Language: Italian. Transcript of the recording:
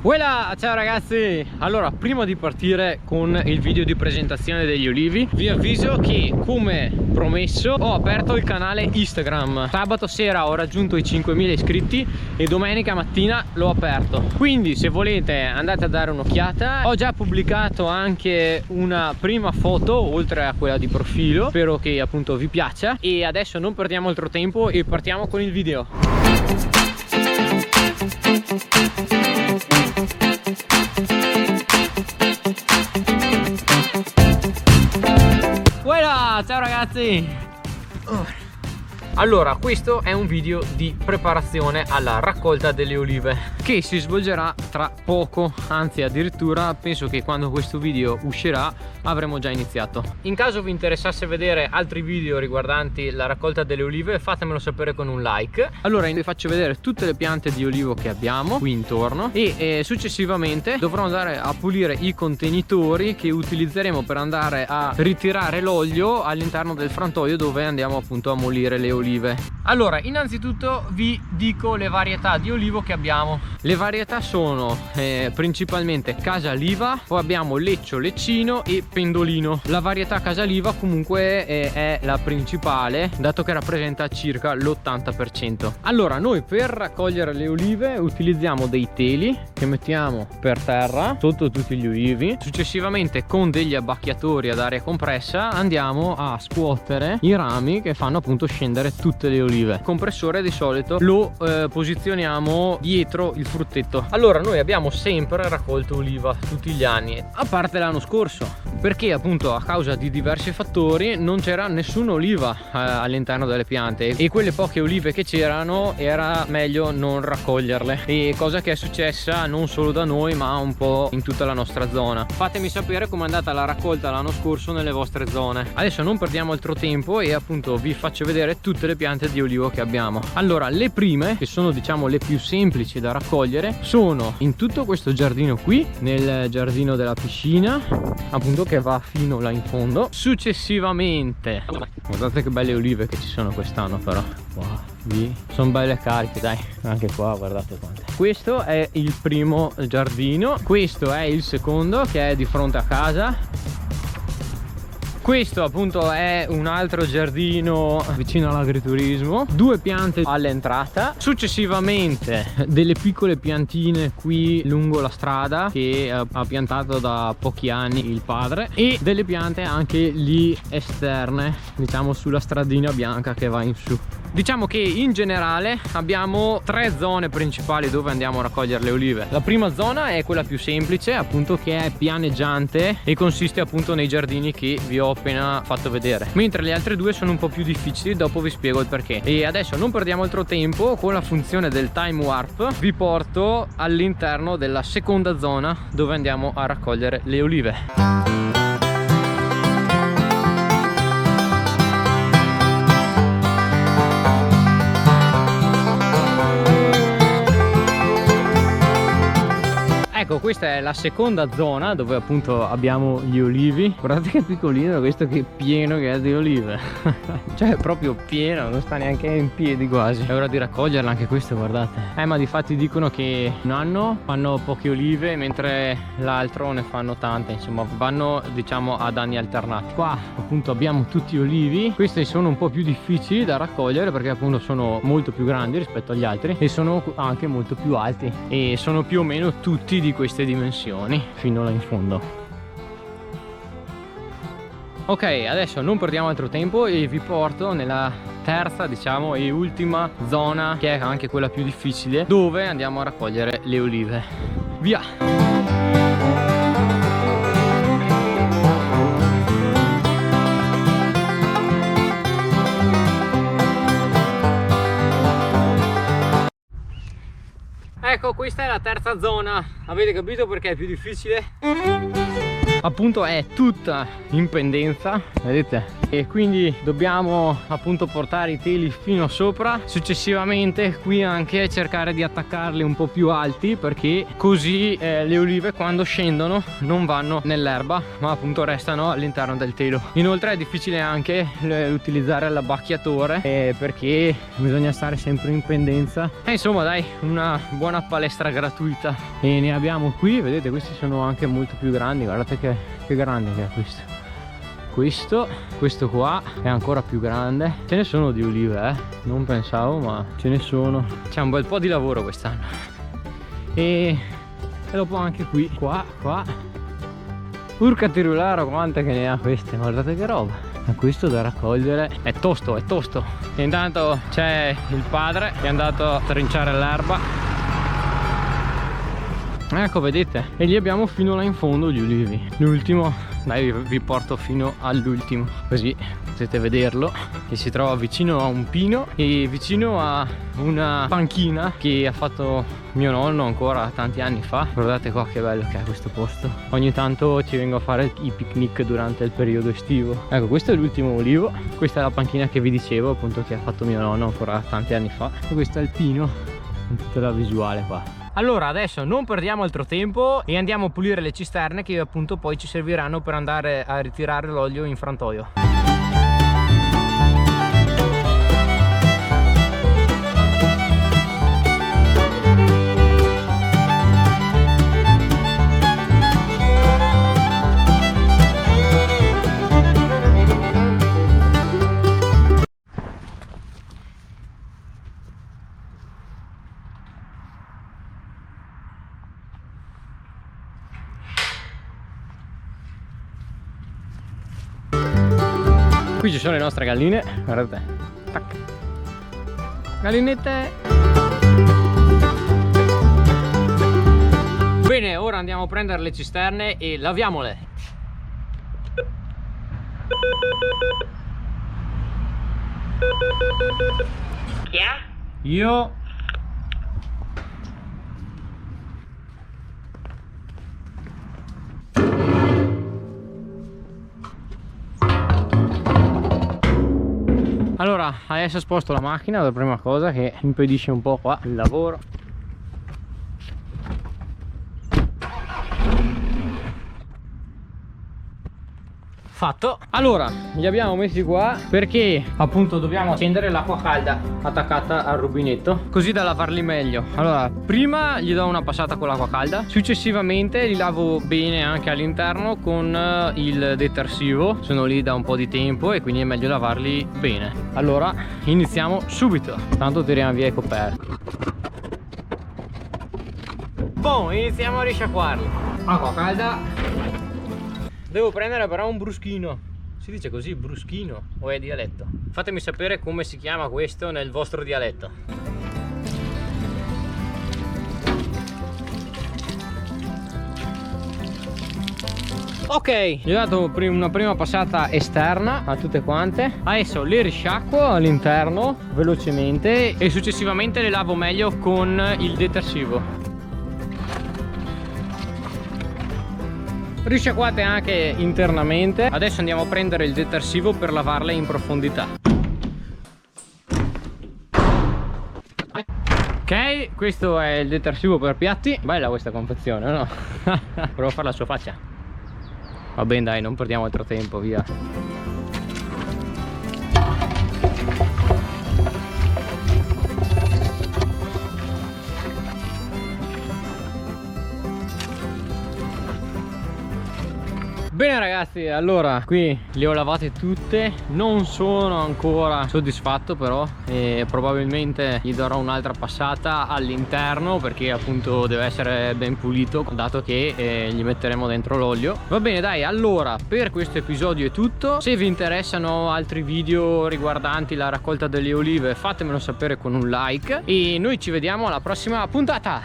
Voilà, ciao ragazzi! Allora, prima di partire con il video di presentazione degli olivi, vi avviso che, come promesso, ho aperto il canale Instagram. Sabato sera ho raggiunto i 5.000 iscritti e domenica mattina l'ho aperto. Quindi, se volete, andate a dare un'occhiata. Ho già pubblicato anche una prima foto, oltre a quella di profilo. Spero che appunto vi piaccia. E adesso non perdiamo altro tempo e partiamo con il video. Voilà, ciao ragazzi! Allora, questo è un video di preparazione alla raccolta delle olive che si svolgerà tra poco, anzi addirittura penso che quando questo video uscirà avremo già iniziato. In caso vi interessasse vedere altri video riguardanti la raccolta delle olive, fatemelo sapere con un like. Allora vi faccio vedere tutte le piante di olivo che abbiamo qui intorno e successivamente dovrò andare a pulire i contenitori che utilizzeremo per andare a ritirare l'olio all'interno del frantoio dove andiamo appunto a molire le olive. Allora, innanzitutto vi dico le varietà di olivo che abbiamo. Le varietà sono principalmente Casaliva, poi abbiamo Leccio, Leccino e Pendolino. La varietà Casaliva comunque è la principale, dato che rappresenta circa l'80%. Allora, noi per raccogliere le olive utilizziamo dei teli che mettiamo per terra sotto tutti gli olivi. Successivamente, con degli abbacchiatori ad aria compressa, andiamo a scuotere i rami che fanno appunto scendere tutte le olive. Il compressore di solito lo posizioniamo dietro il fruttetto. Allora, noi abbiamo sempre raccolto oliva tutti gli anni, a parte l'anno scorso, perché appunto a causa di diversi fattori non c'era nessuna oliva all'interno delle piante e quelle poche olive che c'erano era meglio non raccoglierle, e cosa che è successa non solo da noi ma un po' in tutta la nostra zona. Fatemi sapere com'è andata la raccolta l'anno scorso nelle vostre zone. Adesso non perdiamo altro tempo e appunto vi faccio vedere tutte le piante di olivo che abbiamo. Allora, le prime, che sono diciamo le più semplici da raccogliere, sono in tutto questo giardino qui, nel giardino della piscina appunto, che va fino là in fondo. Successivamente, guardate che belle olive che ci sono quest'anno, però sono belle cariche, dai, anche qua guardate quante. Questo è il primo giardino, questo è il secondo che è di fronte a casa. Questo appunto è un altro giardino vicino all'agriturismo, due piante all'entrata. Successivamente delle piccole piantine qui lungo la strada che ha piantato da pochi anni il padre, e delle piante anche lì esterne, diciamo sulla stradina bianca che va in su. Diciamo che in generale abbiamo tre zone principali dove andiamo a raccogliere le olive. La prima zona è quella più semplice, appunto, che è pianeggiante e consiste appunto nei giardini che vi ho appena fatto vedere, mentre le altre due sono un po' più difficili, dopo vi spiego il perché. E adesso non perdiamo altro tempo, con la funzione del time warp vi porto all'interno della seconda zona dove andiamo a raccogliere le olive. Ecco, questa è la seconda zona dove appunto abbiamo gli olivi. Guardate che piccolino questo, che pieno che è di olive. Cioè è proprio pieno, non sta neanche in piedi quasi. È ora di raccoglierla anche questo, guardate. Ma difatti dicono che un anno fanno poche olive mentre l'altro ne fanno tante. Insomma, vanno diciamo ad anni alternati. Qua appunto abbiamo tutti olivi. Questi sono un po' più difficili da raccogliere perché appunto sono molto più grandi rispetto agli altri e sono anche molto più alti, e sono più o meno tutti di queste dimensioni fino là in fondo. Ok, adesso non perdiamo altro tempo e vi porto nella terza, diciamo, e ultima zona, che è anche quella più difficile, dove andiamo a raccogliere le olive. Via! Ecco, questa è la terza zona. Avete capito perché è più difficile? Appunto è tutta in pendenza, vedete? e quindi dobbiamo appunto portare i teli fino sopra. Successivamente qui anche cercare di attaccarli un po' più alti, perché così le olive quando scendono non vanno nell'erba ma appunto restano all'interno del telo. Inoltre è difficile anche utilizzare l'abbacchiatore perché bisogna stare sempre in pendenza. E insomma dai, una buona palestra gratuita. E ne abbiamo qui, vedete, questi sono anche molto più grandi, guardate che grande che è questo qua è ancora più grande. Ce ne sono di olive, non pensavo, ma ce ne sono. C'è un bel po' di lavoro quest'anno. E dopo anche qui, qua urca tirularo, quante che ne ha queste, guardate che roba. Ma questo da raccogliere è tosto. E intanto c'è il padre che è andato a trinciare l'erba. Ecco, vedete, e li abbiamo fino là in fondo gli ulivi. L'ultimo, dai, vi porto fino all'ultimo così potete vederlo, che si trova vicino a un pino e vicino a una panchina che ha fatto mio nonno ancora tanti anni fa. Guardate qua che bello che è questo posto. Ogni tanto ci vengo a fare i picnic durante il periodo estivo. Ecco, questo è l'ultimo olivo, questa è la panchina che vi dicevo appunto che ha fatto mio nonno ancora tanti anni fa, e questo è il pino con tutta la visuale qua. Allora adesso non perdiamo altro tempo e andiamo a pulire le cisterne, che appunto poi ci serviranno per andare a ritirare l'olio in frantoio. Qui ci sono le nostre galline, guardate. Tac. Gallinette. Bene, ora andiamo a prendere le cisterne e laviamole. Chi è? Io. Allora, adesso sposto la macchina, la prima cosa che impedisce un po' qua il lavoro. Fatto. Allora, li abbiamo messi qua perché appunto dobbiamo accendere l'acqua calda attaccata al rubinetto, così da lavarli meglio. Allora, prima gli do una passata con l'acqua calda, successivamente li lavo bene anche all'interno con il detersivo. Sono lì da un po' di tempo e quindi è meglio lavarli bene. Allora, iniziamo subito, tanto tiriamo via i coperti. Boh, iniziamo a risciacquarli. Acqua calda. Devo prendere però un bruschino. Si dice così, bruschino, o è dialetto? Fatemi sapere come si chiama questo nel vostro dialetto. Ok, gli ho dato una prima passata esterna a tutte quante. Adesso le risciacquo all'interno velocemente e successivamente le lavo meglio con il detersivo. Risciacquate anche internamente. Adesso andiamo a prendere il detersivo per lavarle in profondità. Ok, questo è il detersivo per piatti. Bella questa confezione, no? Provo a fare la sua faccia. Va bene, dai, non perdiamo altro tempo, via. Bene ragazzi, allora qui le ho lavate tutte, non sono ancora soddisfatto però e probabilmente gli darò un'altra passata all'interno perché appunto deve essere ben pulito, dato che gli metteremo dentro l'olio. Va bene dai, allora per questo episodio è tutto. Se vi interessano altri video riguardanti la raccolta delle olive fatemelo sapere con un like e noi ci vediamo alla prossima puntata.